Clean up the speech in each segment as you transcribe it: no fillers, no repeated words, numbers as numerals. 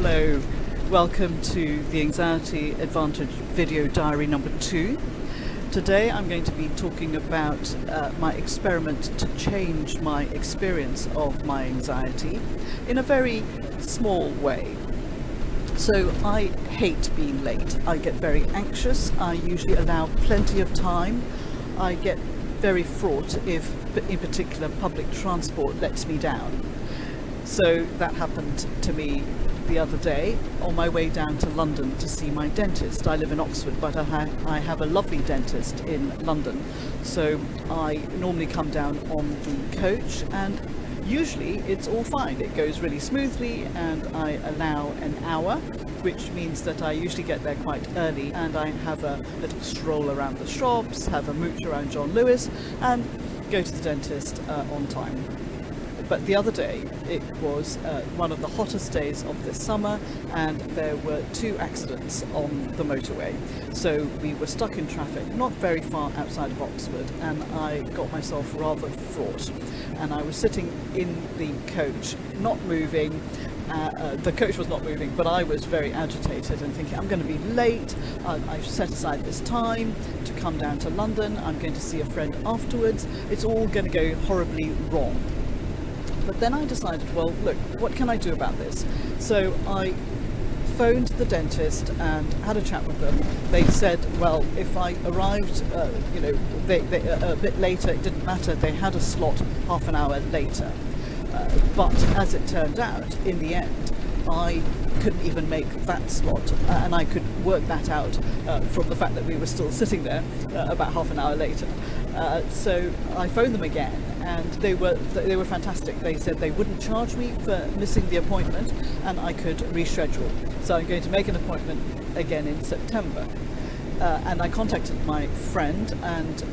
Hello, welcome to the Anxiety Advantage video diary number 2. Today I'm going to be talking about my experiment to change my experience of my anxiety in a very small way. So I hate being late. I get very anxious. I usually allow plenty of time. I get very fraught if, in particular, public transport lets me down. So that happened to me the other day on my way down to London to see my dentist. I live in Oxford, but I have a lovely dentist in London. So I normally come down on the coach, and usually it's all fine. It goes really smoothly, and I allow an hour, which means that I usually get there quite early, and I have a little stroll around the shops, have a mooch around John Lewis, and go to the dentist on time. But the other day, it was one of the hottest days of this summer, and there were 2 accidents on the motorway. So we were stuck in traffic, not very far outside of Oxford, and I got myself rather fraught. And I was sitting in the coach, not moving. The coach was not moving, but I was very agitated and thinking, I'm going to be late. I've set aside this time to come down to London. I'm going to see a friend afterwards. It's all going to go horribly wrong. But then I decided, well, look, what can I do about this? So I phoned the dentist and had a chat with them. They said, well, if I arrived, a bit later, it didn't matter. They had a slot half an hour later. But as it turned out, in the end, I couldn't even make that slot, and I could work that out from the fact that we were still sitting there about half an hour later. So I phoned them again, and they were fantastic. They said they wouldn't charge me for missing the appointment, and I could reschedule. So I'm going to make an appointment again in September. And I contacted my friend and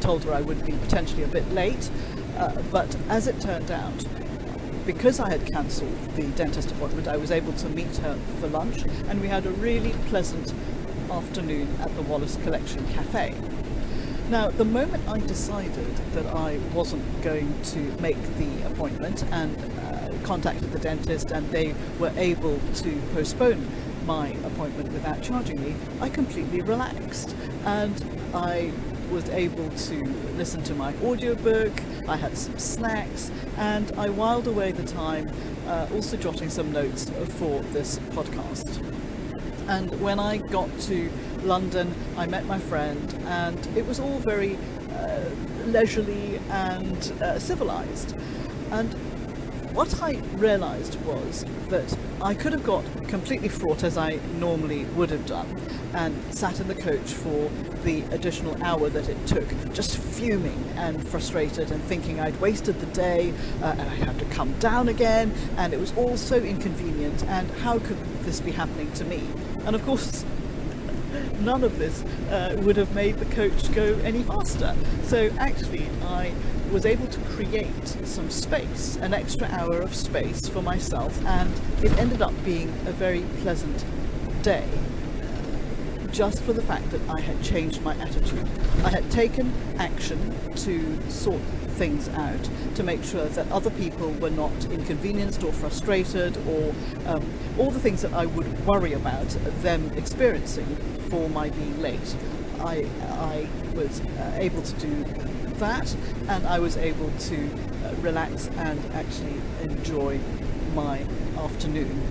told her I would be potentially a bit late. But as it turned out, because I had cancelled the dentist appointment, I was able to meet her for lunch, and we had a really pleasant afternoon at the Wallace Collection Cafe. Now, the moment I decided that I wasn't going to make the appointment and contacted the dentist, and they were able to postpone my appointment without charging me, I completely relaxed, and I was able to listen to my audiobook. I had some snacks, and I whiled away the time also jotting some notes for this podcast. And when I got to London, I met my friend, and it was all very leisurely and civilized. And what I realised was that I could have got completely fraught, as I normally would have done, and sat in the coach for the additional hour that it took, just fuming and frustrated and thinking I'd wasted the day, and I had to come down again, and it was all so inconvenient, and how could this be happening to me? And of course, none of this would have made the coach go any faster. So actually, I was able to create some space, an extra hour of space for myself, and it ended up being a very pleasant day, just for the fact that I had changed my attitude. I had taken action to sort things out, to make sure that other people were not inconvenienced or frustrated, or all the things that I would worry about them experiencing for my being late. I was able to do that, and I was able to relax and actually enjoy my afternoon.